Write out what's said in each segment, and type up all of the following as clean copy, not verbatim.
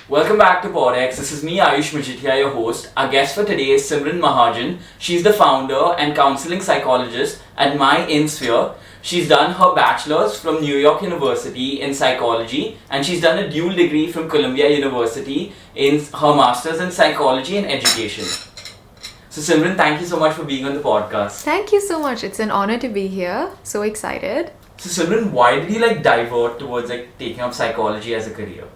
Welcome back to PodX. This is me, Ayush, Majithia, your host. Our guest for today is Simran Mahajan. She's the founder and counseling psychologist at MyInSphere. She's done her bachelor's from New York University in psychology, and she's done a dual degree from Columbia University in her master's in psychology and education. So Simran, thank you so much for being on the podcast. Thank you so much. It's an honor to be here. So excited. So Simran, why did you divert towards taking up psychology as a career?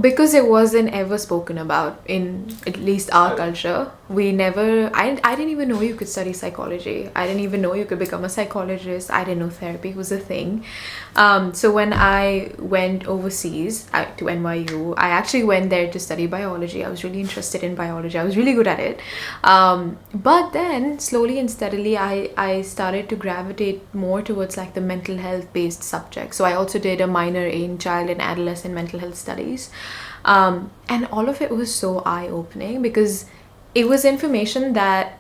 Because it wasn't ever spoken about in at least our culture. I didn't even know you could study psychology. I didn't even know you could become a psychologist. I didn't know therapy was a thing. So when I went overseas to NYU, I actually went there to study biology. I was really interested in biology. I was really good at it. But then slowly and steadily, I started to gravitate more towards the mental health based subject. So I also did a minor in child and adolescent mental health studies. And all of it was so eye-opening because it was information that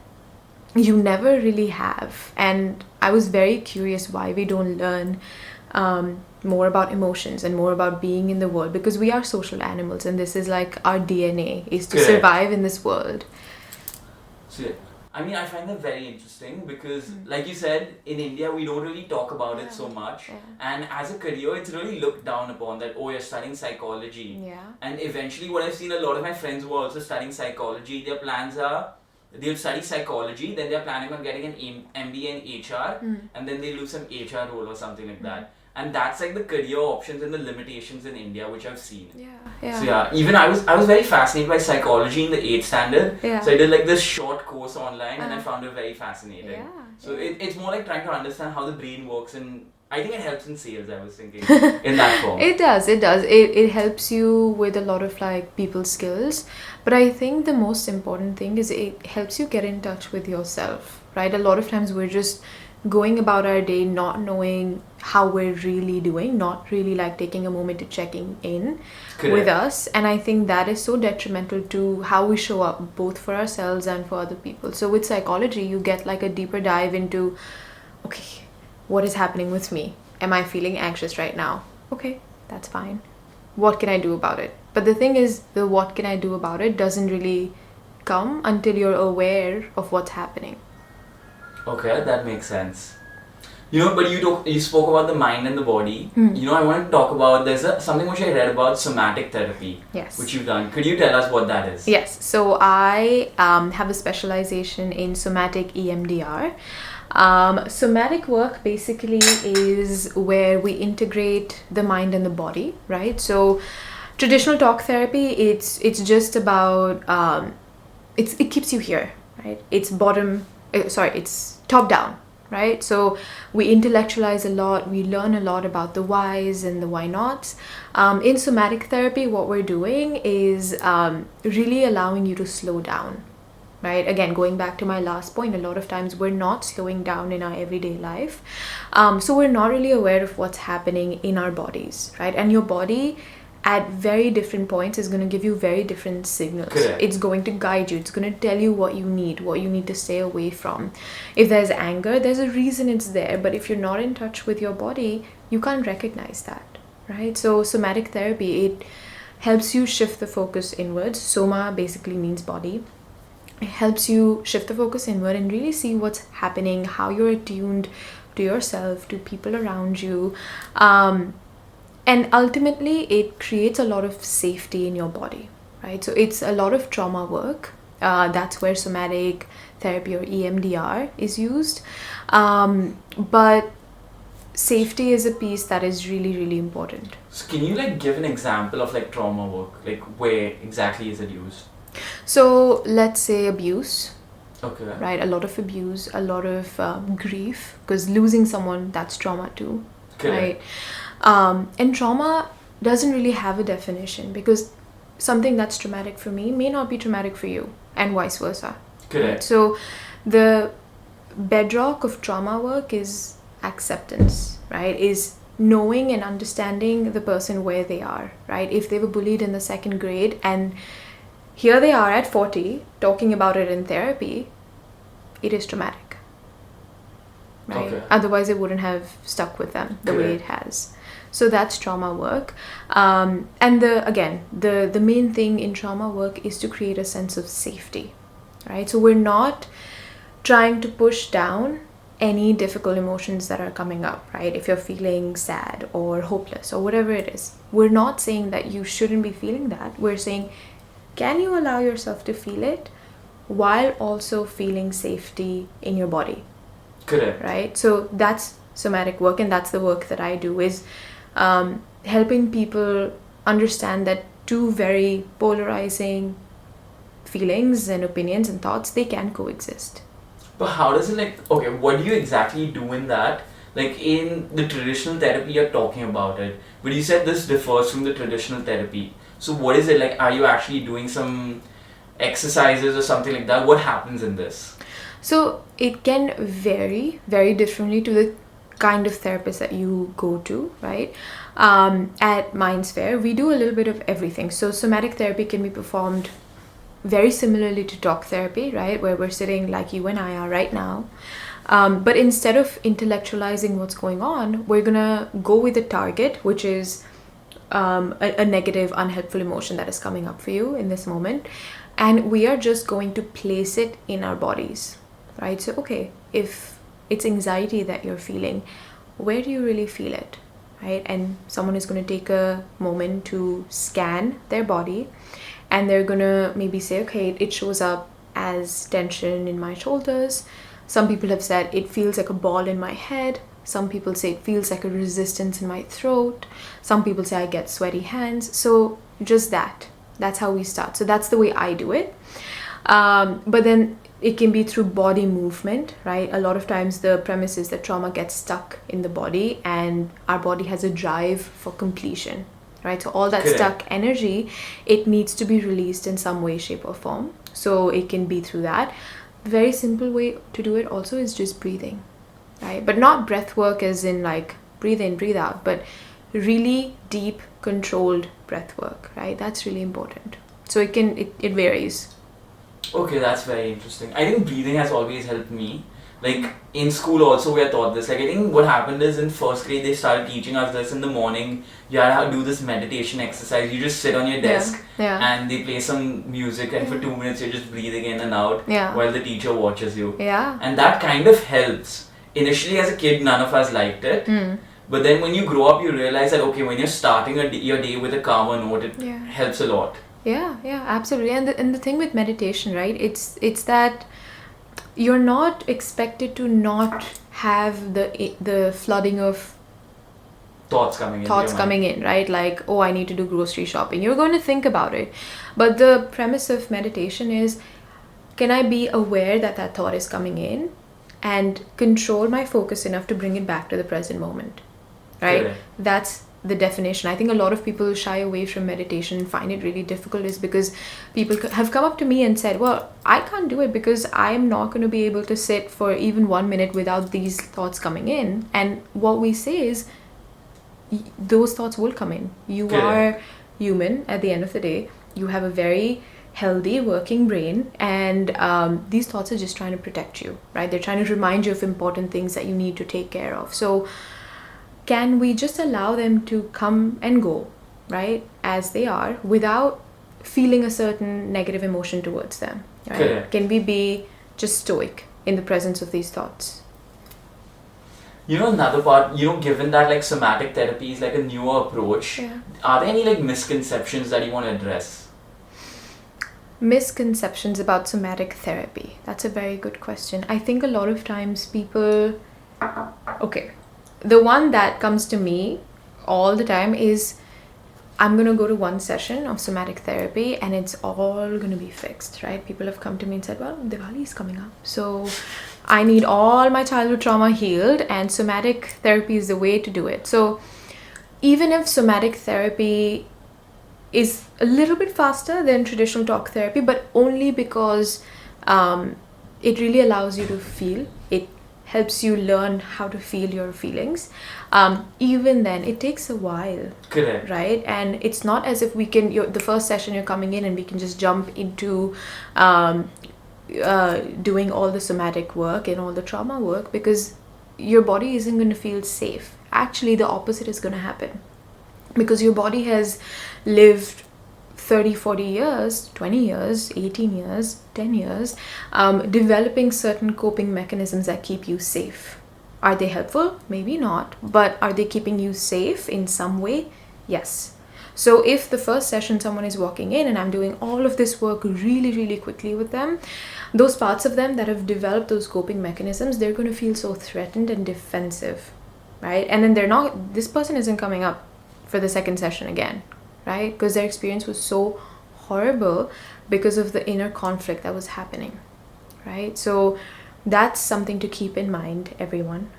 you never really have. And I was very curious why we don't learn more about emotions and more about being in the world, because we are social animals and this is our DNA is to survive in this world. So, I find that very interesting because, like you said, in India we don't really talk about it so much, and as a career it's really looked down upon that, oh, you're studying psychology. And eventually what I've seen a lot of my friends who are also studying psychology, their plans are they'll study psychology, then they're planning on getting an MBA in HR, and then they'll do some HR role or something like that. And that's the career options and the limitations in India, which I've seen. So even I was very fascinated by psychology in the 8th standard. So I did this short course online and I found it very fascinating. So it's more trying to understand how the brain works, and I think it helps in sales, I was thinking, in that form. It does. It helps you with a lot of people skills. But I think the most important thing is it helps you get in touch with yourself, right? A lot of times we're just going about our day not knowing how we're really doing, not really taking a moment to checking in with us. And I think that is so detrimental to how we show up both for ourselves and for other people. So with psychology, you get a deeper dive into, okay, what is happening with me? Am I feeling anxious right now? Okay, that's fine. What can I do about it? But the thing is, the what can I do about it doesn't really come until you're aware of what's happening. Okay, that makes sense. But you spoke about the mind and the body. I want to talk about, something which I read about, somatic therapy. Yes. Which you've done. Could you tell us what that is? Yes. So I have a specialization in somatic-EMDR. Somatic work basically is where we integrate the mind and the body, right? So traditional talk therapy, it's just about, it keeps you here, right? It's top down, right? So we intellectualize a lot, we learn a lot about the whys and the why nots. In somatic therapy, what we're doing is really allowing you to slow down, right? Again, going back to my last point, a lot of times we're not slowing down in our everyday life. So we're not really aware of what's happening in our bodies, right? And your body at very different points is going to give you very different signals. Correct. It's going to guide you. It's going to tell you what you need to stay away from. If there's anger, there's a reason it's there. But if you're not in touch with your body, you can't recognize that, right? So somatic therapy, it helps you shift the focus inwards. Soma basically means body. It helps you shift the focus inward and really see what's happening, how you're attuned to yourself, to people around you. And ultimately, it creates a lot of safety in your body, right? So it's a lot of trauma work. That's where somatic therapy or EMDR is used. But safety is a piece that is really, really important. So can you give an example of trauma work? Where exactly is it used? So let's say abuse. Okay. Right? A lot of abuse, a lot of grief, because losing someone, that's trauma too. Correct. Right? And trauma doesn't really have a definition, because something that's traumatic for me may not be traumatic for you, and vice versa. Correct. Right? So the bedrock of trauma work is acceptance, right? Is knowing and understanding the person where they are, right? If they were bullied in the 2nd grade and here they are at 40 talking about it in therapy, it is traumatic, right? Okay. Otherwise it wouldn't have stuck with them the way it has. So that's trauma work. And the main thing in trauma work is to create a sense of safety, right? So we're not trying to push down any difficult emotions that are coming up, right? If you're feeling sad or hopeless or whatever it is, we're not saying that you shouldn't be feeling that. We're saying, can you allow yourself to feel it while also feeling safety in your body? Correct. Right? So that's somatic work, and that's the work that I do, is helping people understand that two very polarizing feelings and opinions and thoughts, they can coexist. But how does it, like, okay, what do you exactly do in that? Like in the traditional therapy, you're talking about it, but you said this differs from the traditional therapy. So what is it like? Are you actually doing some exercises or something like that? What happens in this? So it can vary very differently to the kind of therapist that you go to, right? At MyInSphere, we do a little bit of everything. So somatic therapy can be performed very similarly to talk therapy, right? Where we're sitting like you and I are right now. But instead of intellectualizing what's going on, we're gonna go with a target, which is a negative, unhelpful emotion that is coming up for you in this moment. And we are just going to place it in our bodies, right? So, okay, if it's anxiety that you're feeling, where do you really feel it, right? And someone is going to take a moment to scan their body, and they're going to maybe say, okay, it shows up as tension in my shoulders. Some people have said it feels like a ball in my head. Some people say it feels like a resistance in my throat. Some people say I get sweaty hands. So just that's how we start. So that's the way I do it. But then it can be through body movement, right? A lot of times the premise is that trauma gets stuck in the body, and our body has a drive for completion, right? So all that stuck energy, it needs to be released in some way, shape or form. So it can be through that. Very simple way to do it also is just breathing, right? But not breath work as in like breathe in, breathe out, but really deep, controlled breath work, right? That's really important. So it varies. Okay, that's very interesting. I think breathing has always helped me. Like in school also we are taught this. Like I think what happened is in first grade they started teaching us this in the morning. You had to do this meditation exercise. You just sit on your desk and they play some music, and for 2 minutes you're just breathing in and out while the teacher watches you. Yeah. And that kind of helps. Initially as a kid none of us liked it. But then when you grow up you realize that okay, when you're starting your day with a calmer note, it helps a lot. Yeah, absolutely. And the thing with meditation, right? It's that you're not expected to not have the flooding of thoughts coming in, right? Like, oh, I need to do grocery shopping. You're going to think about it. But the premise of meditation is, can I be aware that thought is coming in and control my focus enough to bring it back to the present moment, right? Correct. That's the definition. I think a lot of people shy away from meditation and find it really difficult is because people have come up to me and said, well, I can't do it because I'm not going to be able to sit for even 1 minute without these thoughts coming in. And what we say is those thoughts will come in. You are human at the end of the day. You have a very healthy working brain, and these thoughts are just trying to protect you, right? They're trying to remind you of important things that you need to take care of. So can we just allow them to come and go, right, as they are, without feeling a certain negative emotion towards them, right? Correct. Can we be just stoic in the presence of these thoughts? You know, another part, given that like somatic therapy is like a newer approach, are there any like misconceptions that you want to address? Misconceptions about somatic therapy. That's a very good question. I think a lot of times people... Okay. The one that comes to me all the time is, I'm going to go to one session of somatic therapy and it's all going to be fixed, right? People have come to me and said, well, Diwali is coming up, so I need all my childhood trauma healed and somatic therapy is the way to do it. So even if somatic therapy is a little bit faster than traditional talk therapy, but only because it really allows you to feel, it helps you learn how to feel your feelings. Even then, it takes a while. Correct. Right? And it's not as if the first session you're coming in and we can just jump into doing all the somatic work and all the trauma work, because your body isn't going to feel safe actually the opposite is going to happen, because your body has lived 30, 40 years, 20 years, 18 years, 10 years, developing certain coping mechanisms that keep you safe. Are they helpful? Maybe not. But are they keeping you safe in some way? Yes. So if the first session someone is walking in and I'm doing all of this work really, really quickly with them, those parts of them that have developed those coping mechanisms, they're going to feel so threatened and defensive, right? And then this person isn't coming up for the second session again, right? Because their experience was so horrible because of the inner conflict that was happening, right? So that's something to keep in mind, everyone.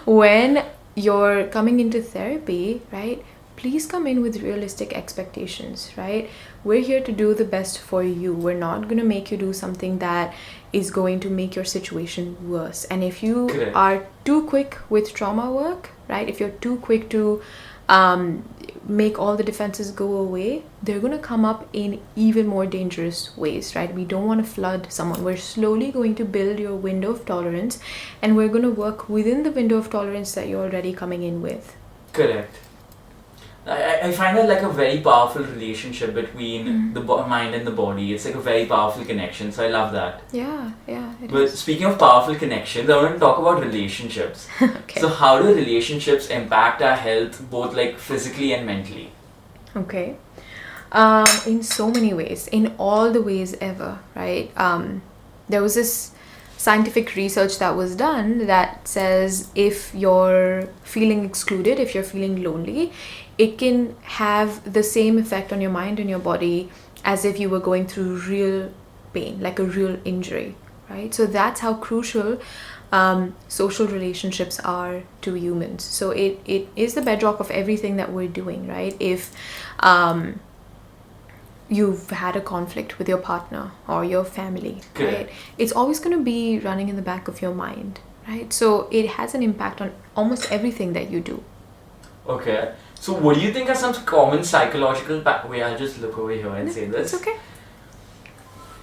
When you're coming into therapy, right? Please come in with realistic expectations, right? We're here to do the best for you. We're not going to make you do something that is going to make your situation worse. And if you Correct. are too quick with trauma work, right? If you're too quick to make all the defenses go away, they're going to come up in even more dangerous ways, right? We don't want to flood someone. We're slowly going to build your window of tolerance, and we're going to work within the window of tolerance that you're already coming in with. Correct. I find that like a very powerful relationship between the mind and the body. It's like a very powerful connection, so I love that. Yeah, But speaking of powerful connections, I want to talk about relationships. Okay. So how do relationships impact our health, both like physically and mentally? Okay. In so many ways, in all the ways ever, right? There was this scientific research that was done that says if you're feeling excluded, if you're feeling lonely, it can have the same effect on your mind and your body as if you were going through real pain, like a real injury, right? So that's how crucial social relationships are to humans. So it is the bedrock of everything that we're doing, right? If you've had a conflict with your partner or your family, right? It's always going to be running in the back of your mind, right? So it has an impact on almost everything that you do. Okay. So what do you think are some common psychological wait, I'll just look over here and say this. It's okay.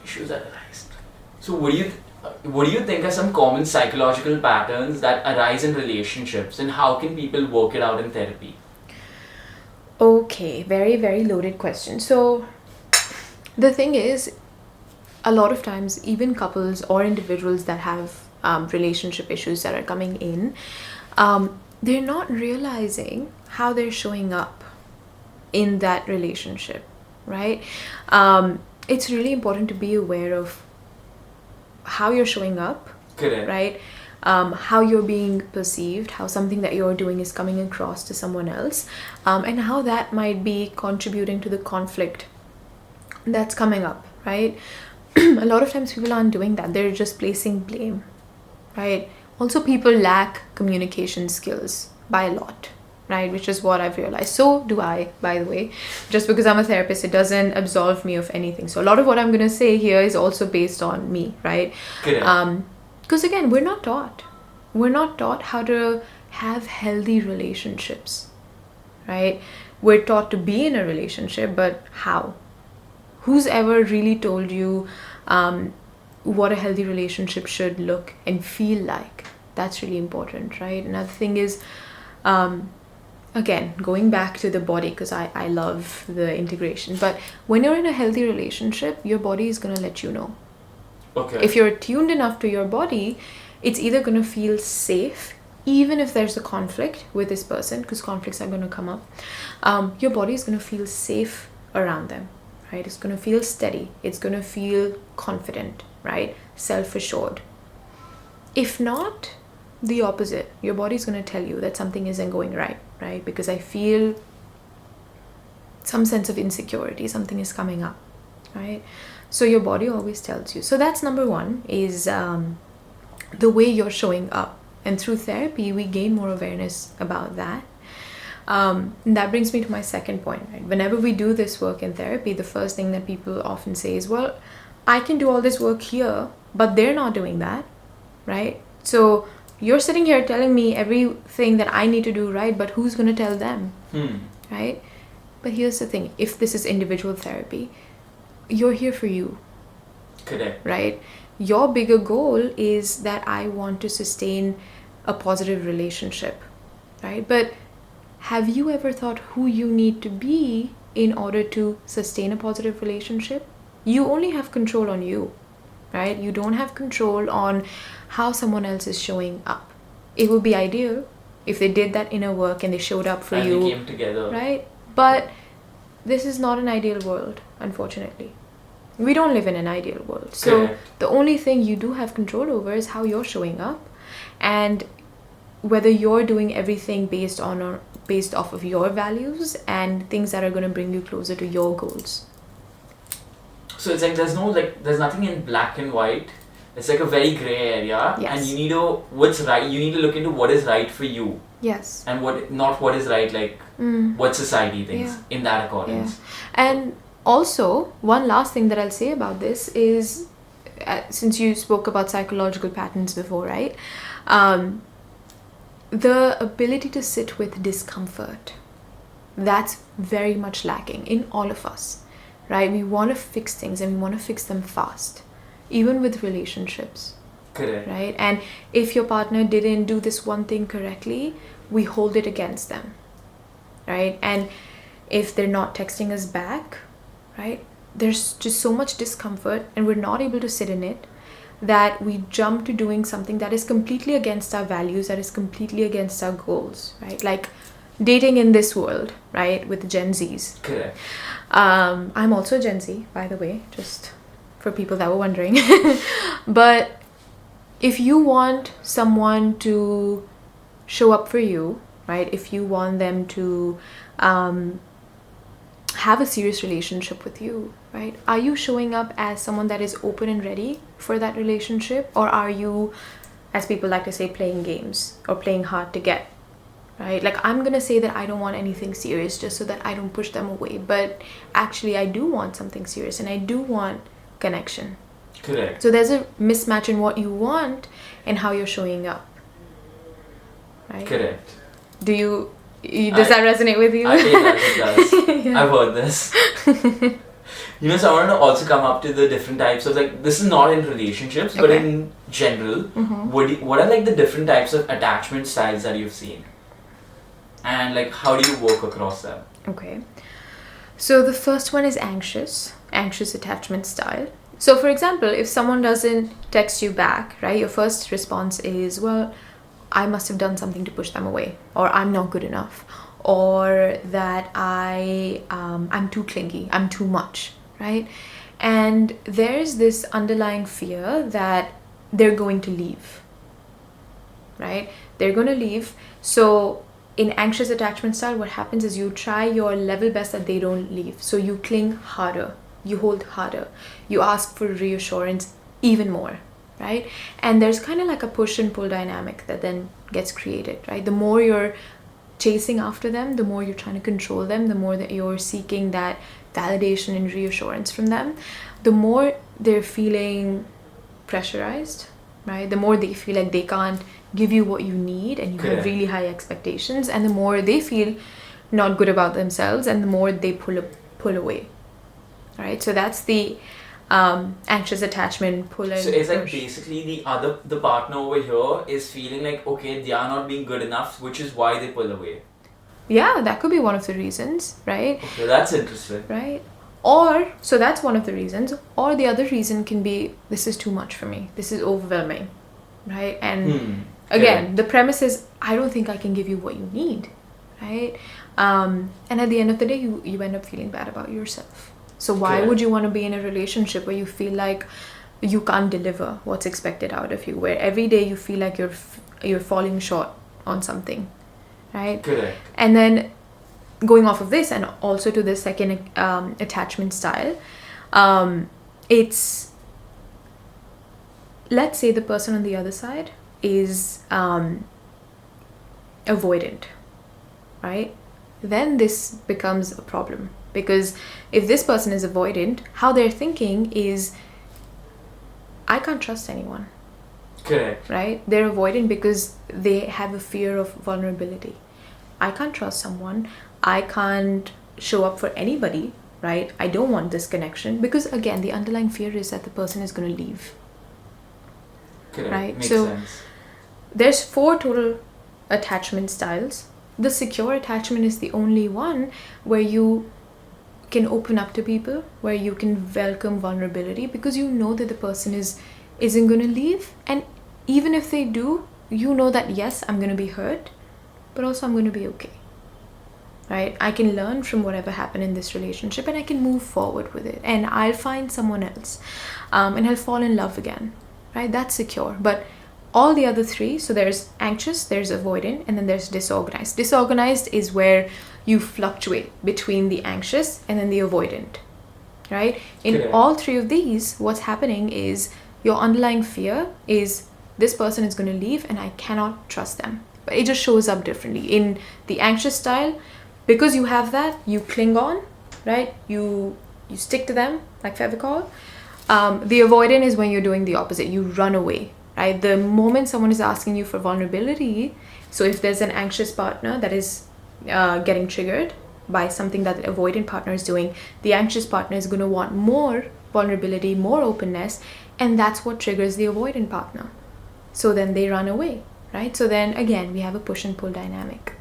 Issues arise. So what do you think are some common psychological patterns that arise in relationships, and how can people work it out in therapy? Okay, very, very loaded question. So the thing is, a lot of times, even couples or individuals that have relationship issues that are coming in, they're not realizing how they're showing up in that relationship, right? It's really important to be aware of how you're showing up, Correct. right? How you're being perceived, how something that you're doing is coming across to someone else, and how that might be contributing to the conflict that's coming up, right? A lot of times people aren't doing that. They're just placing blame, right? Also, people lack communication skills by a lot, right? Which is what I've realized. So do I, by the way. Just because I'm a therapist, it doesn't absolve me of anything. So a lot of what I'm going to say here is also based on me, right? Because again, we're not taught. We're not taught how to have healthy relationships, right? We're taught to be in a relationship, but how? Who's ever really told you what a healthy relationship should look and feel like? That's really important, right? Another thing is, again, going back to the body, because I love the integration, but when you're in a healthy relationship, your body is going to let you know. Okay. If you're tuned enough to your body, it's either going to feel safe, even if there's a conflict with this person, because conflicts are going to come up. Your body is going to feel safe around them, right? It's going to feel steady. It's going to feel confident, right? Self-assured. If not, the opposite. Your body's going to tell you that something isn't going right, right? Because I feel some sense of insecurity, something is coming up, right? So your body always tells you. So that's number one, is the way you're showing up. And through therapy, we gain more awareness about that. And that brings me to my second point, right? Whenever we do this work in therapy, the first thing that people often say is, well, I can do all this work here, but they're not doing that, right? So you're sitting here telling me everything that I need to do right, but who's going to tell them, right? But here's the thing. If this is individual therapy, you're here for you. Correct. Right? Your bigger goal is that I want to sustain a positive relationship, right? But have you ever thought who you need to be in order to sustain a positive relationship? You only have control on you, right? You don't have control on how someone else is showing up. It would be ideal if they did that inner work and they showed up for you. And they came together. Right? But this is not an ideal world, unfortunately. We don't live in an ideal world. So Correct. the only thing you do have control over is how you're showing up, and whether you're doing everything based off of your values and things that are going to bring you closer to your goals. So it's like there's nothing in black and white. It's like a very grey area. Yes. And you need to what's right. You need to look into what is right for you. Yes. And what is right, like what society thinks in that accordance. Yeah. And also, one last thing that I'll say about this is, since you spoke about psychological patterns before, right? The ability to sit with discomfort, that's very much lacking in all of us, right? We want to fix things and we want to fix them fast, even with relationships. Correct. Right? And if your partner didn't do this one thing correctly, we hold it against them, right? And if they're not texting us back, right, there's just so much discomfort and we're not able to sit in it, that we jump to doing something that is completely against our values, that is completely against our goals, right? Like dating in this world, right, with Gen Zs. Correct. I'm also a Gen Z, by the way, just for people that were wondering. But if you want someone to show up for you, right, if you want them to have a serious relationship with you, right, are you showing up as someone that is open and ready for that relationship? Or are you, as people like to say, playing games or playing hard to get, right? Like, I'm gonna say that I don't want anything serious just so that I don't push them away, but actually I do want something serious and I do want connection. Correct. So there's a mismatch in what you want and how you're showing up, right? Correct. Does that resonate with you? I think that it does. Yeah. I've heard this. So I want to also come up to the different types of, like, this is not in relationships, but Okay. in general, what are like the different types of attachment styles that you've seen? And like, how do you work across them? Okay. So the first one is anxious attachment style. So for example, if someone doesn't text you back, right, your first response is, well, I must have done something to push them away, or I'm not good enough, or that I'm too clingy, I'm too much, right? And there's this underlying fear that they're going to leave, right? They're going to leave. So in anxious attachment style, what happens is you try your level best that they don't leave. So you cling harder, you hold harder, you ask for reassurance even more, right? And there's kind of like a push and pull dynamic that then gets created, right? The more you're chasing after them, the more you're trying to control them, the more that you're seeking that validation and reassurance from them, the more they're feeling pressurized, right? The more they feel like they can't give you what you need and you have really high expectations, and the more they feel not good about themselves and the more they pull away, right? So that's the anxious attachment pull and So it's like push. basically the partner over here is feeling like, okay, they are not being good enough, which is why they pull away. Yeah, that could be one of the reasons, right? Okay, that's interesting. Right? Or, so that's one of the reasons. Or the other reason can be, this is too much for me. This is overwhelming, right? And again, the premise is, I don't think I can give you what you need, right? And at the end of the day, you end up feeling bad about yourself. So why would you want to be in a relationship where you feel like you can't deliver what's expected out of you, where every day you feel like you're falling short on something, right? Correct. And then going off of this and also to the second attachment style, it's, let's say the person on the other side is avoidant, right? Then this becomes a problem, because if this person is avoidant, how they're thinking is, I can't trust anyone. Correct. Right? They're avoidant because they have a fear of vulnerability. I can't trust someone. I can't show up for anybody, right? I don't want this connection, because again, the underlying fear is that the person is going to leave. Correct. Right? Makes So sense. there's 4 total attachment styles. The secure attachment is the only one where you can open up to people, where you can welcome vulnerability, because you know that the person isn't going to leave. And even if they do, you know that yes, I'm going to be hurt, but also I'm going to be okay. Right? I can learn from whatever happened in this relationship and I can move forward with it, and I'll find someone else, and I'll fall in love again. Right? That's secure. But all the other three, so there's anxious, there's avoidant, and then there's disorganized. Disorganized is where you fluctuate between the anxious and then the avoidant. Right? In all three of these, what's happening is your underlying fear is this person is going to leave and I cannot trust them. But it just shows up differently. In the anxious style, because you have that, you cling on, right? You stick to them like Fevicol. The avoidant is when you're doing the opposite. You run away, right? The moment someone is asking you for vulnerability, so if there's an anxious partner that is getting triggered by something that the avoidant partner is doing, the anxious partner is going to want more vulnerability, more openness, and that's what triggers the avoidant partner. So then they run away, right? So then again, we have a push and pull dynamic.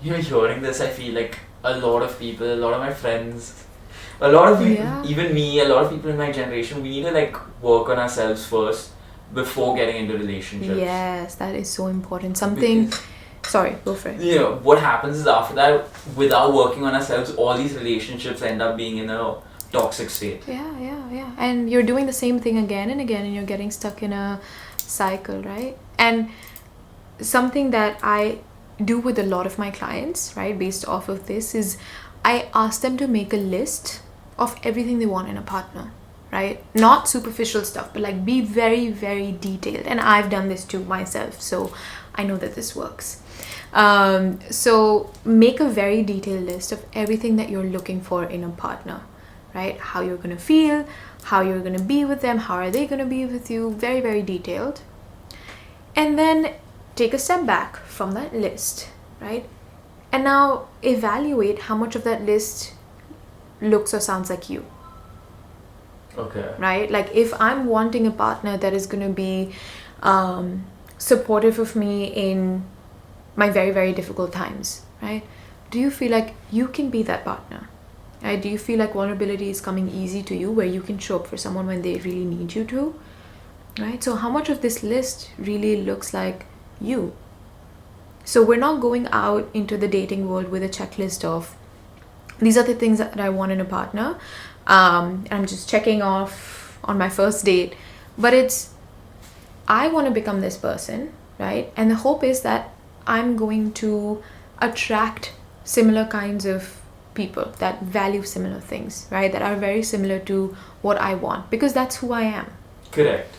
You're hearing this, I feel like a lot of people, a lot of my friends, a lot of even me, a lot of people in my generation, we need to like work on ourselves first before getting into relationships. Yes, that is so important. Sorry, go for it. You know, what happens is after that, without working on ourselves, all these relationships end up being in a toxic state. Yeah. And you're doing the same thing again and again, and you're getting stuck in a cycle, right? And something that I do with a lot of my clients, right, based off of this, is I ask them to make a list of everything they want in a partner, right? Not superficial stuff, but like be very, very detailed. And I've done this too myself, so I know that this works. So make a very detailed list of everything that you're looking for in a partner, right? How you're going to feel, how you're going to be with them, how are they going to be with you, very, very detailed. And then take a step back from that list, right? And now evaluate how much of that list looks or sounds like you. Okay. Right? Like if I'm wanting a partner that is going to be supportive of me in my very, very difficult times, right? Do you feel like you can be that partner? Right? Do you feel like vulnerability is coming easy to you, where you can show up for someone when they really need you to? Right? So how much of this list really looks like you? So we're not going out into the dating world with a checklist of these are the things that I want in a partner. I'm just checking off on my first date, but it's I want to become this person, right? And the hope is that I'm going to attract similar kinds of people that value similar things, right? That are very similar to what I want, because that's who I am. Correct.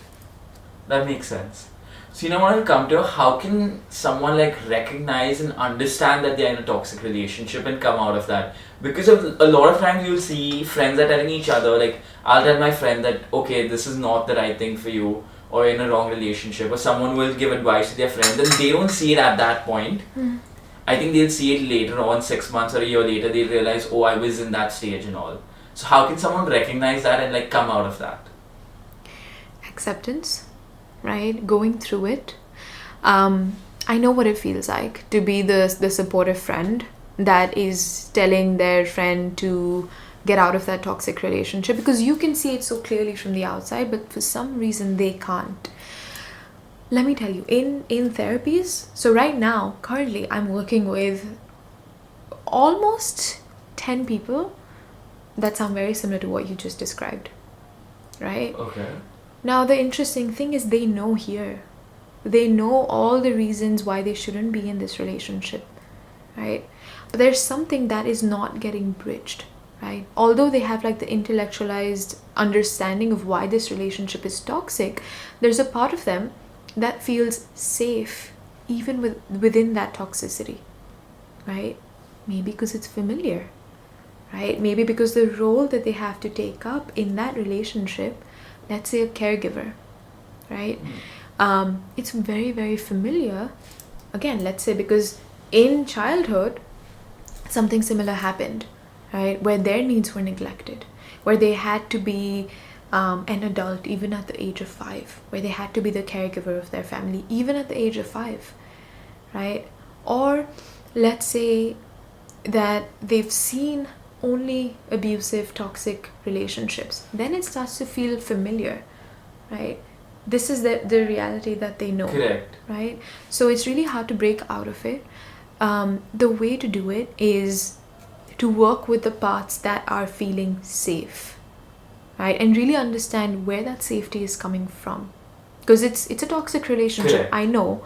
That makes sense. So, I want to come to how can someone like recognize and understand that they're in a toxic relationship and come out of that? Because a lot of times you'll see friends are telling each other, like, I'll tell my friend that, okay, this is not the right thing for you, or in a wrong relationship, or someone will give advice to their friends and they don't see it at that point. I think they'll see it later on, 6 months or a year later, they'll realize, oh, I was in that stage and all. So how can someone recognize that and like come out of that? Acceptance, right? Going through it. I know what it feels like to be the supportive friend that is telling their friend to get out of that toxic relationship, because you can see it so clearly from the outside, but for some reason they can't. Let me tell you, in therapies, so right now, currently, I'm working with almost 10 people that sound very similar to what you just described, right? Okay. Now, the interesting thing is they know here. They know all the reasons why they shouldn't be in this relationship, right? But there's something that is not getting bridged, right? Although they have like the intellectualized understanding of why this relationship is toxic, there's a part of them that feels safe even within that toxicity, right? Maybe because it's familiar, right? Maybe because the role that they have to take up in that relationship, let's say a caregiver, right? It's very, very familiar. Again, let's say because in childhood, something similar happened, right? Where their needs were neglected, where they had to be an adult even at the age of 5, where they had to be the caregiver of their family even at the age of 5. right? Or let's say that they've seen only abusive, toxic relationships. Then it starts to feel familiar, right? This is the reality that they know. Correct. Right? So it's really hard to break out of it. The way to do it is to work with the parts that are feeling safe, right? And really understand where that safety is coming from. Because it's a toxic relationship. Correct. I know.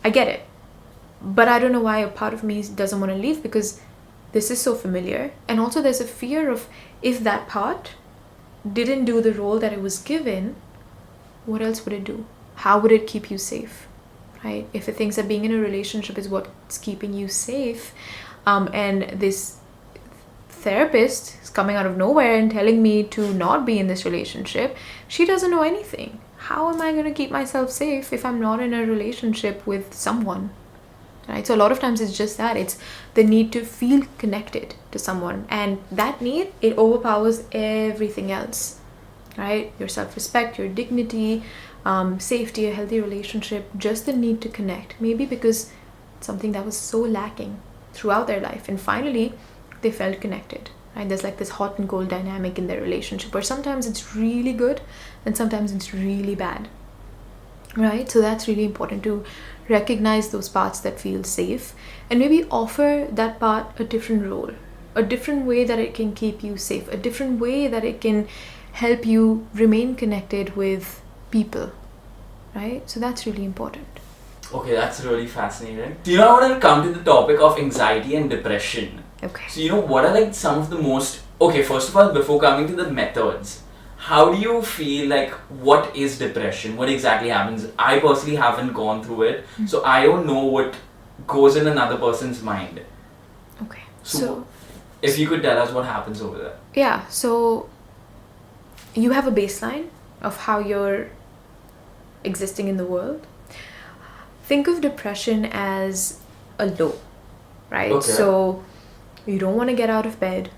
I get it. But I don't know why a part of me doesn't want to leave, because this is so familiar. And also there's a fear of, if that part didn't do the role that it was given, what else would it do? How would it keep you safe, right? If it thinks that being in a relationship is what's keeping you safe, and this therapist is coming out of nowhere and telling me to not be in this relationship, she doesn't know anything. How am I going to keep myself safe if I'm not in a relationship with someone? Right? So a lot of times it's just that. It's the need to feel connected to someone. And that need, it overpowers everything else. Right? Your self-respect, your dignity, safety, a healthy relationship, just the need to connect. Maybe because it's something that was so lacking throughout their life. And finally, they felt connected. Right? There's like this hot and cold dynamic in their relationship where sometimes it's really good and sometimes it's really bad. Right? So that's really important to recognize those parts that feel safe and maybe offer that part a different role, a different way that it can keep you safe, a different way that it can help you remain connected with people, right? So that's really important. Okay, that's really fascinating. So, I want to come to the topic of anxiety and depression. Okay. So, what are like some of the most... Okay, first of all, before coming to the methods, how do you feel like, what is depression? What exactly happens? I personally haven't gone through it, so I don't know what goes in another person's mind. Okay. So if you could tell us what happens over there. Yeah, so you have a baseline of how you're existing in the world. Think of depression as a low, right? Okay. So you don't want to get out of bed.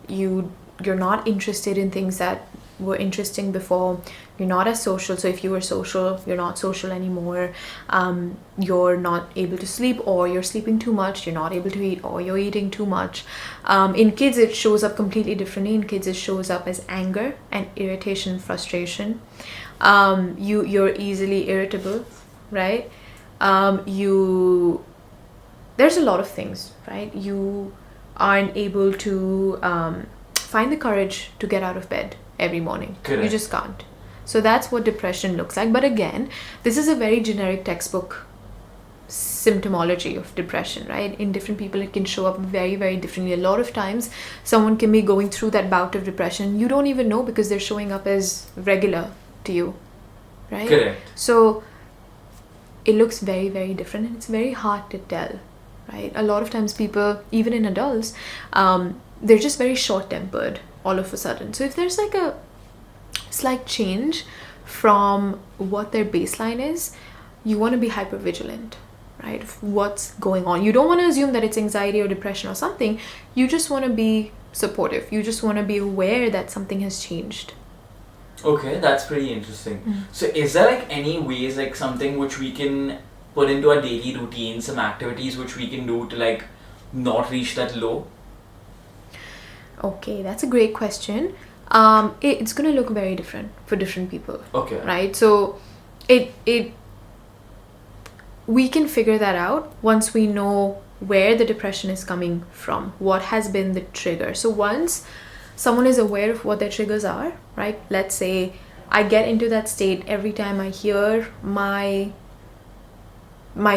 You're not interested in things that were interesting before. You're not as social. So if you were social, you're not social anymore. You're not able to sleep, or you're sleeping too much. You're not able to eat, or you're eating too much. In kids, it shows up completely differently. In kids, it shows up as anger and irritation, frustration. You're easily irritable, right? There's a lot of things, right? You aren't able to find the courage to get out of bed every morning. Correct. You just can't. So that's what depression looks like. But again, this is a very generic textbook symptomology of depression, right? In different people, it can show up very, very differently. A lot of times, someone can be going through that bout of depression. You don't even know because they're showing up as regular to you, right? Correct. So it looks very, very different, and it's very hard to tell, right? A lot of times people, even in adults, they're just very short-tempered all of a sudden. So if there's like a slight change from what their baseline is, you want to be hyper vigilant, right? Of what's going on. You don't want to assume that it's anxiety or depression or something. You just want to be supportive. You just want to be aware that something has changed. Okay, that's pretty interesting. So is there like any ways, like something which we can put into our daily routine, some activities which we can do to like not reach that low? Okay, that's a great question. It's going to look very different for different people. Okay. Right? So we can figure that out once we know where the depression is coming from, what has been the trigger. So once someone is aware of what their triggers are, right? Let's say I get into that state every time I hear my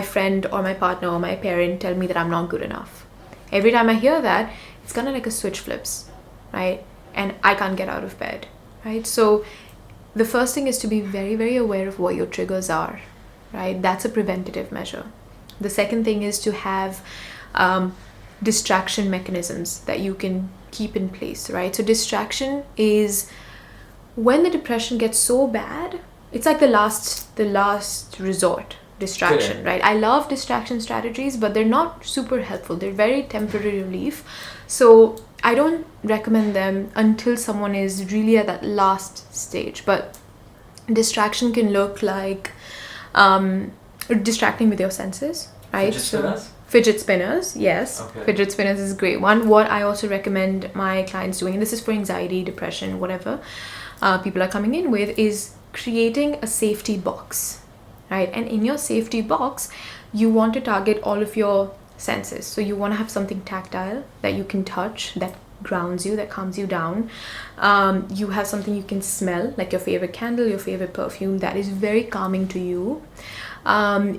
friend or my partner or my parent tell me that I'm not good enough. Every time I hear that, it's kind of like a switch flips, right? And I can't get out of bed, right? So the first thing is to be very, very aware of what your triggers are, right? That's a preventative measure. The second thing is to have distraction mechanisms that you can keep in place, right? So distraction is when the depression gets so bad, it's like the last resort distraction, right? I love distraction strategies, but they're not super helpful. They're very temporary relief. So I don't recommend them until someone is really at that last stage. But distraction can look like distracting with your senses, right? Fidget spinners? Fidget spinners, yes. Okay. Fidget spinners is a great one. What I also recommend my clients doing, and this is for anxiety, depression, whatever people are coming in with, is creating a safety box, right? And in your safety box, you want to target all of your senses. So you want to have something tactile that you can touch, that grounds you, that calms you down. You have something you can smell, like your favorite candle, your favorite perfume, that is very calming to you.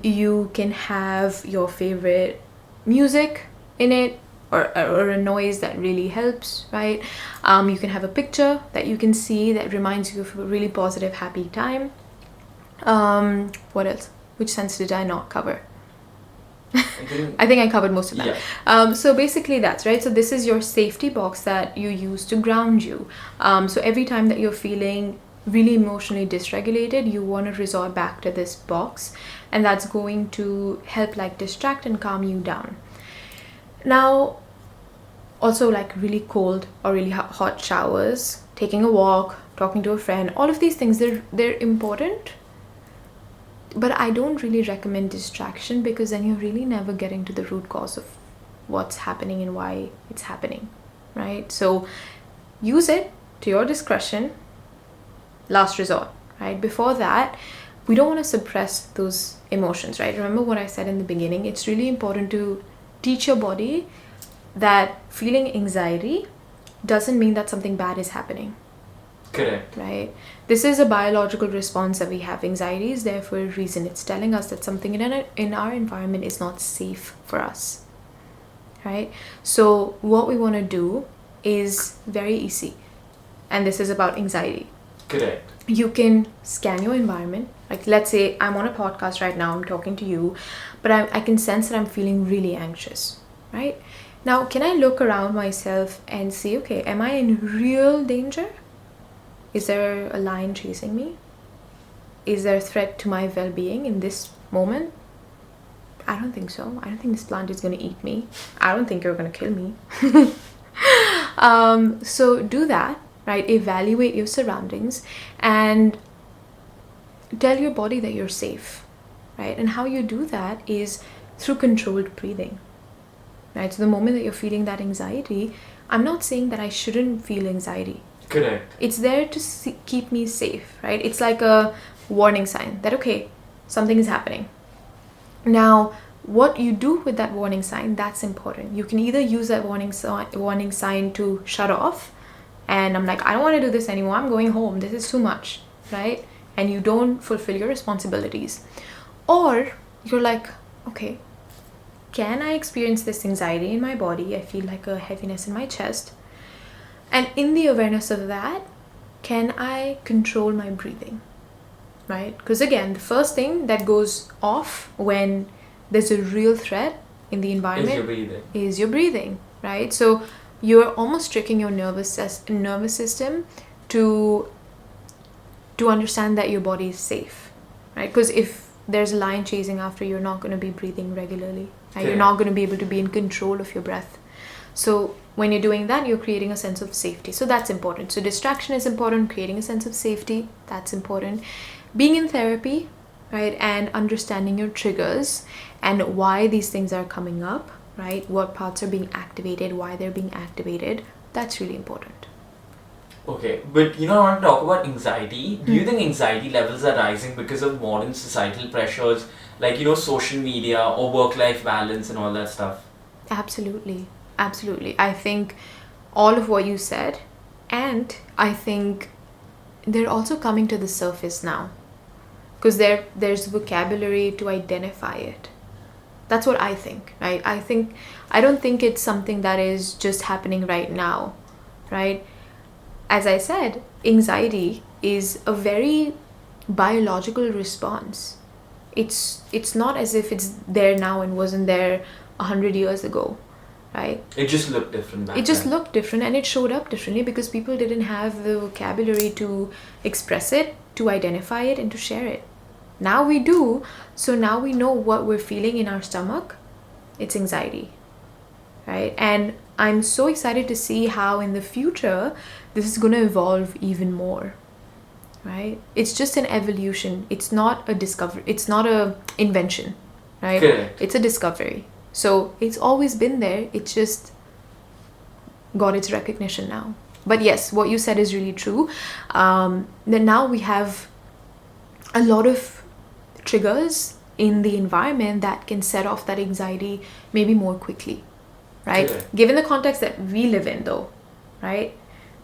You can have your favorite music in it, or a noise that really helps, right? You can have a picture that you can see that reminds you of a really positive, happy time. What else? Which sense did I not cover? I think I covered most of them. Yeah. So basically that's right. So this is your safety box that you use to ground you. So every time that you're feeling really emotionally dysregulated, you want to resort back to this box, and that's going to help like distract and calm you down. Now, also like really cold or really hot showers, taking a walk, talking to a friend, all of these things, they're important. But I don't really recommend distraction, because then you're really never getting to the root cause of what's happening and why it's happening, right? So use it to your discretion, last resort, right? Before that, we don't want to suppress those emotions, right? Remember what I said in the beginning, it's really important to teach your body that feeling anxiety doesn't mean that something bad is happening. Correct. Right? This is a biological response that we have. Anxiety is there for a reason. It's telling us that something in our environment is not safe for us. Right? So what we want to do is very easy. And this is about anxiety. Correct. You can scan your environment. Like, let's say I'm on a podcast right now, I'm talking to you, but I can sense that I'm feeling really anxious, right? Now, can I look around myself and see, okay, am I in real danger? Is there a lion chasing me? Is there a threat to my well-being in this moment? I don't think so. I don't think this plant is going to eat me. I don't think you're going to kill me. So do that, right? Evaluate your surroundings and tell your body that you're safe, right? And how you do that is through controlled breathing, right? So the moment that you're feeling that anxiety, I'm not saying that I shouldn't feel anxiety. Correct. It's there to keep me safe, right? It's like a warning sign that, okay, something is happening. Now, what you do with that warning sign, that's important. You can either use that warning sign to shut off, and I'm like, I don't want to do this anymore, I'm going home, this is too much, right? And you don't fulfill your responsibilities. Or you're like, okay, can I experience this anxiety in my body? I feel like a heaviness in my chest. And in the awareness of that, can I control my breathing, right? Because again, the first thing that goes off when there's a real threat in the environment is your breathing, right? So you're almost tricking your nervous system to understand that your body is safe, right? Because if there's a lion chasing after you, you're not going to be breathing regularly, right? You're not going to be able to be in control of your breath. So when you're doing that, you're creating a sense of safety. So that's important. So distraction is important. Creating a sense of safety, that's important. Being in therapy, right? And understanding your triggers and why these things are coming up, right? What parts are being activated, why they're being activated. That's really important. Okay, but I want to talk about anxiety. Do you think anxiety levels are rising because of modern societal pressures, like, social media or work-life balance and all that stuff? Absolutely. Absolutely. I think all of what you said, and I think they're also coming to the surface now, because there's vocabulary to identify it. That's what I think, right? I don't think it's something that is just happening right now, right? As I said, anxiety is a very biological response. It's not as if it's there now and wasn't there 100 years ago. Right? It just looked different back then. It just looked different, and it showed up differently because people didn't have the vocabulary to express it, to identify it, and to share it. Now we do, so now we know what we're feeling in our stomach. It's anxiety, right? And I'm so excited to see how in the future this is going to evolve even more, right? It's just an evolution. It's not a discovery. It's not a invention, right? Correct. It's a discovery. So it's always been there. It's just got its recognition now. But yes, what you said is really true. Then now we have a lot of triggers in the environment that can set off that anxiety maybe more quickly, right? Correct. Given the context that we live in, though, right?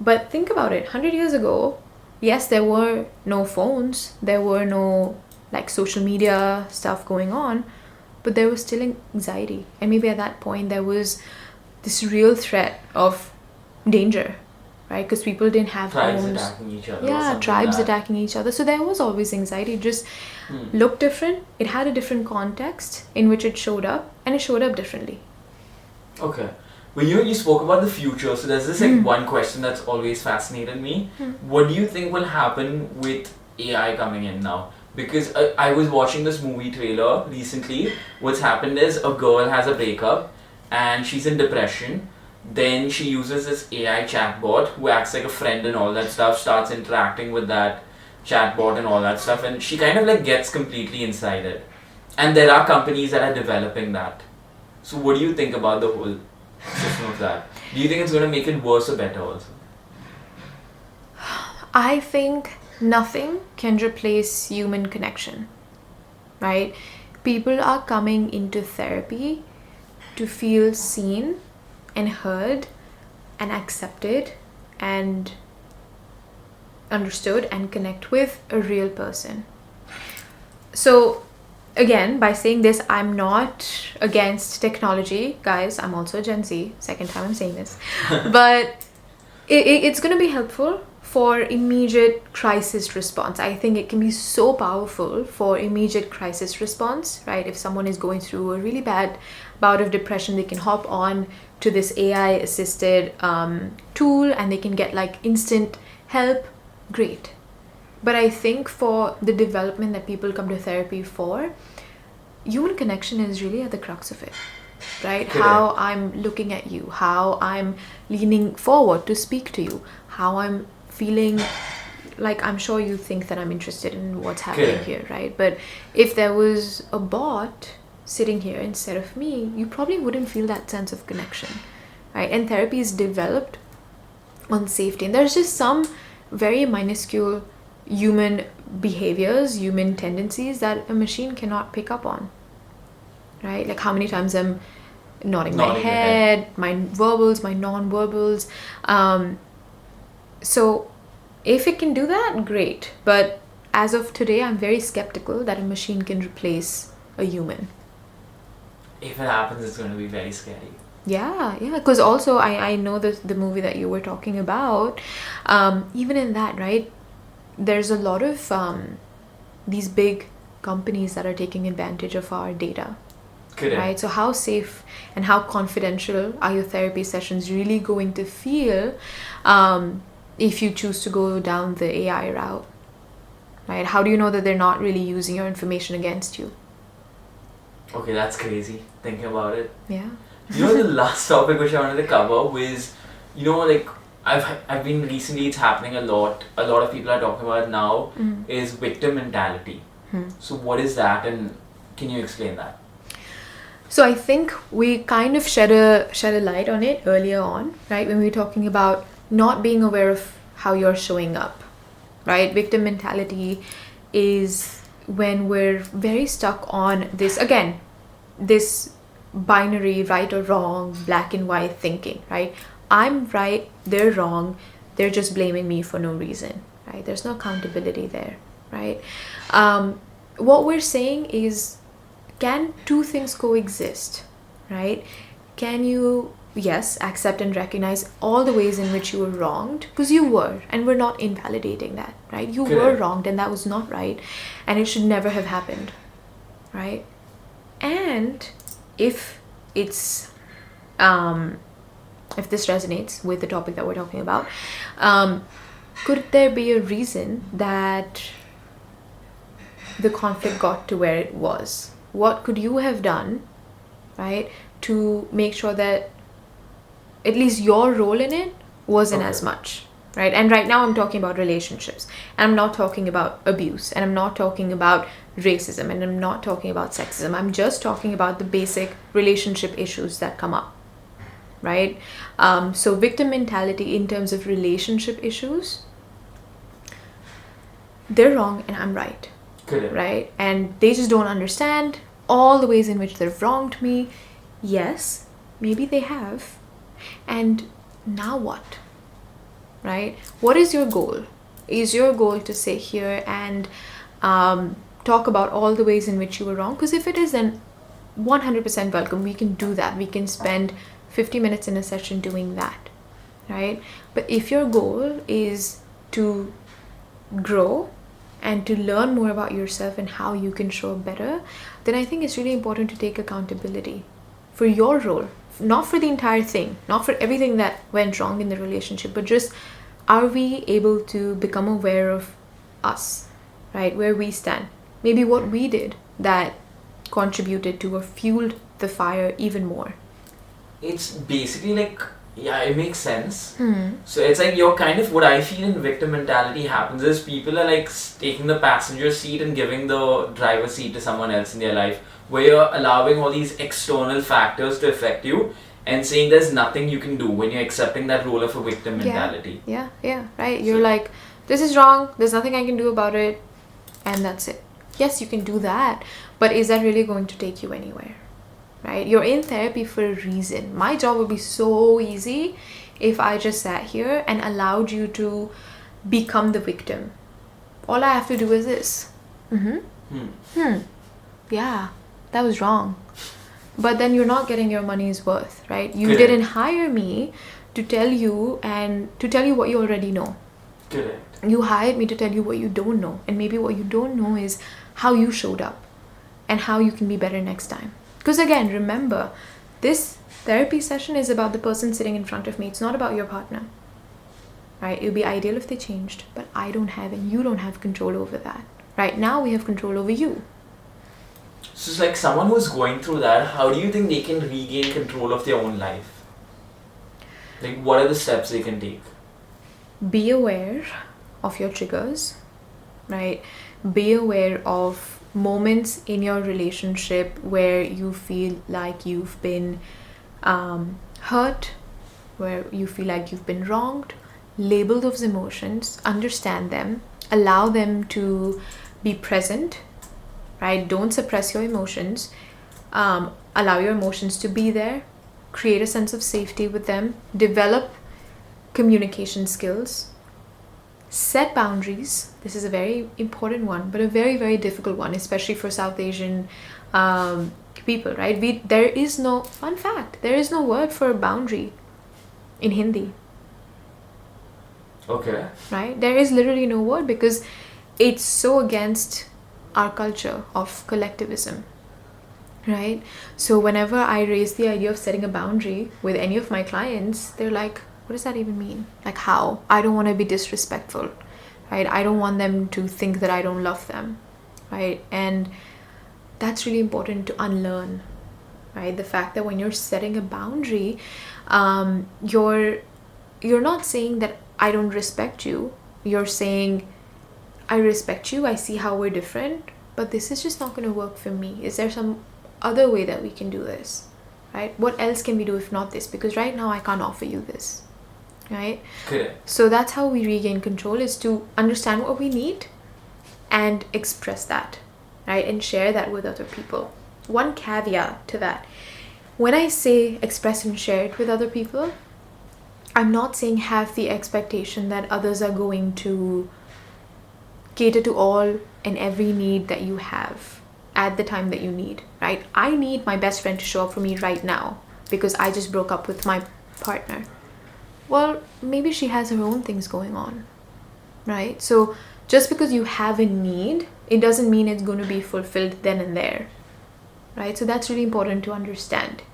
But think about it. 100 years ago, yes, there were no phones, there were no like social media stuff going on, but there was still anxiety. And maybe at that point there was this real threat of danger, right? Because people didn't have Tribes homes. attacking each other. Yeah, tribes attacking each other. So there was always anxiety. It just looked different. It had a different context in which it showed up, and it showed up differently. Okay. When you spoke about the future, so there's this like one question that's always fascinated me. What do you think will happen with AI coming in now? Because I was watching this movie trailer recently. What's happened is a girl has a breakup and she's in depression. Then she uses this AI chatbot who acts like a friend and all that stuff, starts interacting with that chatbot and all that stuff, and she kind of like gets completely inside it. And there are companies that are developing that. So what do you think about the whole system of that? Do you think it's going to make it worse or better also? I think nothing can replace human connection, right? People are coming into therapy to feel seen and heard and accepted and understood and connect with a real person. So again, by saying this, I'm not against technology, guys. I'm also a Gen Z, second time I'm saying this. But it's going to be helpful for immediate crisis response. I think it can be so powerful for immediate crisis response, right? If someone is going through a really bad bout of depression, they can hop on to this AI assisted tool and they can get like instant help. Great. But I think for the development that people come to therapy for, human connection is really at the crux of it, right? Correct. How I'm looking at you, how I'm leaning forward to speak to you, how I'm feeling like I'm sure you think that I'm interested in what's happening Correct. here, right? But if there was a bot sitting here instead of me, you probably wouldn't feel that sense of connection, right? And therapy is developed on safety. And there's just some very minuscule human behaviors, human tendencies that a machine cannot pick up on, right? Like how many times I'm nodding my head, my verbals, my non-verbals. So if it can do that, great. But as of today, I'm very skeptical that a machine can replace a human. If it happens, it's going to be very scary. Yeah. Because also I know the movie that you were talking about, even in that, right? There's a lot of these big companies that are taking advantage of our data. Correct. Right? So how safe and how confidential are your therapy sessions really going to feel if you choose to go down the AI route? Right? How do you know that they're not really using your information against you? Okay, that's crazy, thinking about it. Yeah. You know, the last topic which I wanted to cover was, you know, like I've been recently, it's happening a lot of people are talking about it now, is victim mentality. So what is that, and can you explain that? So I think we kind of shed a light on it earlier on, right? When we were talking about not being aware of how you're showing up, right? Victim mentality is when we're very stuck on this, again, this binary right or wrong, black and white thinking, right? I'm right, they're wrong, they're just blaming me for no reason, right? There's no accountability there, right? What we're saying is, can two things coexist, right? Can you, yes, accept and recognize all the ways in which you were wronged, because you were, and we're not invalidating that, right? You were wronged and that was not right, and it should never have happened, right? And if it's if this resonates with the topic that we're talking about, could there be a reason that the conflict got to where it was? What could you have done, right, to make sure that at least your role in it wasn't as much, right? And right now I'm talking about relationships, and I'm not talking about abuse, and I'm not talking about racism, and I'm not talking about sexism. I'm just talking about the basic relationship issues that come up, right? So victim mentality in terms of relationship issues, they're wrong and I'm right. Correct. Right? And they just don't understand all the ways in which they've wronged me. Yes, maybe they have. And now what? Right? What is your goal? Is your goal to sit here and talk about all the ways in which you were wrong? Because if it is, then 100% welcome. We can do that. We can spend 50 minutes in a session doing that. Right? But if your goal is to grow and to learn more about yourself and how you can show up better, then I think it's really important to take accountability for your role, not for the entire thing, not for everything that went wrong in the relationship, but just, are we able to become aware of us, right? Where we stand, maybe what we did that contributed to or fueled the fire even more. It's basically like, yeah, it makes sense. So it's like you're kind of, what I feel in victim mentality happens is people are like taking the passenger seat and giving the driver's seat to someone else in their life, where you're allowing all these external factors to affect you and saying there's nothing you can do when you're accepting that role of a victim mentality. Yeah, right. You're like, this is wrong, there's nothing I can do about it, and that's it. Yes, you can do that, but is that really going to take you anywhere? Right? You're in therapy for a reason. My job would be so easy if I just sat here and allowed you to become the victim. All I have to do is this. Yeah, that was wrong. But then you're not getting your money's worth, right? You didn't hire me to tell you what you already know. Correct. You hired me to tell you what you don't know. And maybe what you don't know is how you showed up and how you can be better next time. Because again, remember, this therapy session is about the person sitting in front of me. It's not about your partner, right? It would be ideal if they changed, but I don't have, and you don't have control over that. Right now, we have control over you. So it's like someone who's going through that, how do you think they can regain control of their own life? Like, what are the steps they can take? Be aware of your triggers, right? Be aware of moments in your relationship where you feel like you've been hurt, where you feel like you've been wronged. Label those emotions, understand them, allow them to be present, right? Don't suppress your emotions. Allow your emotions to be there. Create a sense of safety with them. Develop communication skills. Set boundaries. This is a very important one, but a very, very difficult one, especially for South Asian people, right? There is no, fun fact, there is no word for boundary in Hindi. Okay. Right? There is literally no word because it's so against our culture of collectivism, right? So whenever I raise the idea of setting a boundary with any of my clients, they're like, what does that even mean? Like, how? I don't want to be disrespectful, right? I don't want them to think that I don't love them, right? And that's really important to unlearn, right? The fact that when you're setting a boundary, you're not saying that I don't respect you. You're saying, I respect you, I see how we're different, but this is just not going to work for me. Is there some other way that we can do this, right? What else can we do if not this? Because right now I can't offer you this, right? Correct. So that's how we regain control, is to understand what we need and express that, right? And share that with other people. One caveat to that, when I say express and share it with other people, I'm not saying have the expectation that others are going to cater to all and every need that you have at the time that you need, right? I need my best friend to show up for me right now because I just broke up with my partner. Well, maybe she has her own things going on, right? So just because you have a need, it doesn't mean it's going to be fulfilled then and there, right? So that's really important to understand,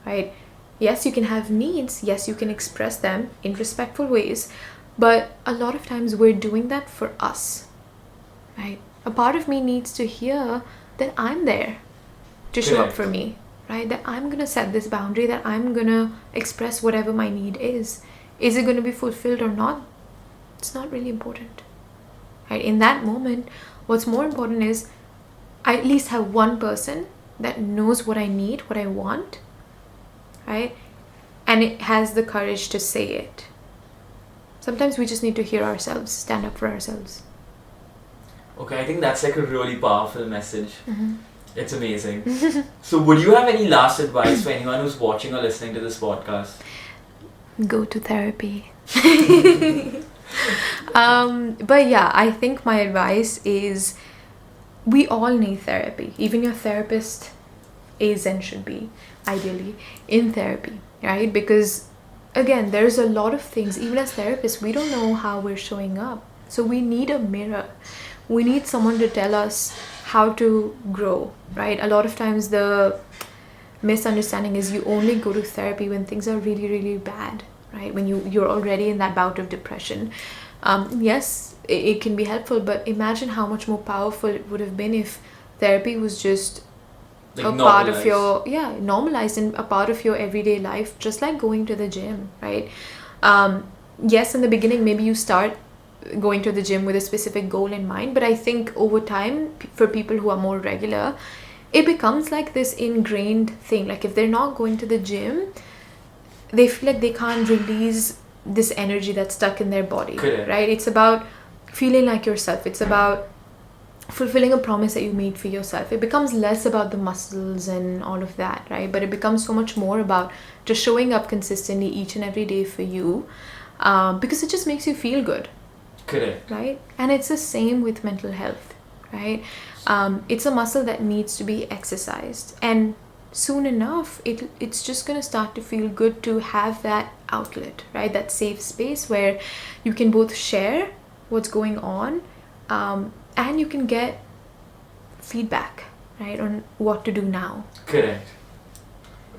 right? Yes, you can have needs. Yes, you can express them in respectful ways, but a lot of times we're doing that for us, right? A part of me needs to hear that I'm there to show up for me, right? That I'm going to set this boundary, that I'm going to express whatever my need is. Is it going to be fulfilled or not? It's not really important, right? In that moment, what's more important is I at least have one person that knows what I need, what I want, right? And it has the courage to say it. Sometimes we just need to hear ourselves, stand up for ourselves. Okay, I think that's like a really powerful message. It's amazing. So would you have any last advice for anyone who's watching or listening to this podcast? Go to therapy. But yeah, I think my advice is we all need therapy. Even your therapist is and should be, ideally, in therapy, right? Because again, there's a lot of things, even as therapists, we don't know how we're showing up. So we need a mirror. We need someone to tell us how to grow, right? A lot of times the misunderstanding is you only go to therapy when things are really, really bad, right? When you're already in that bout of depression. Yes, it can be helpful, but imagine how much more powerful it would have been if therapy was just Like a part of your normalized and a part of your everyday life, just like going to the gym, right? Yes, in the beginning maybe you start going to the gym with a specific goal in mind, but I think over time, for people who are more regular, it becomes like this ingrained thing. Like if they're not going to the gym, they feel like they can't release this energy that's stuck in their body. Correct. Right? It's about feeling like yourself. It's about fulfilling a promise that you made for yourself. It becomes less about the muscles and all of that, right? But it becomes so much more about just showing up consistently each and every day for you, because it just makes you feel good. Correct. Right? And it's the same with mental health, right? It's a muscle that needs to be exercised, and soon enough it's just going to start to feel good to have that outlet, right? That safe space where you can both share what's going on, and you can get feedback, right, on what to do now. Correct.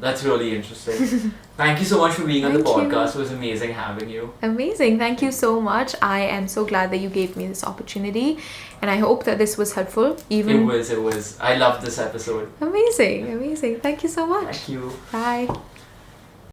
That's really interesting. Thank you so much for being on the Thank you. podcast. It was amazing having you. Amazing. Thank you so much. I am so glad that you gave me this opportunity, and I hope that this was helpful. It was. I loved this episode. Amazing. Thank you so much. Thank you. Bye.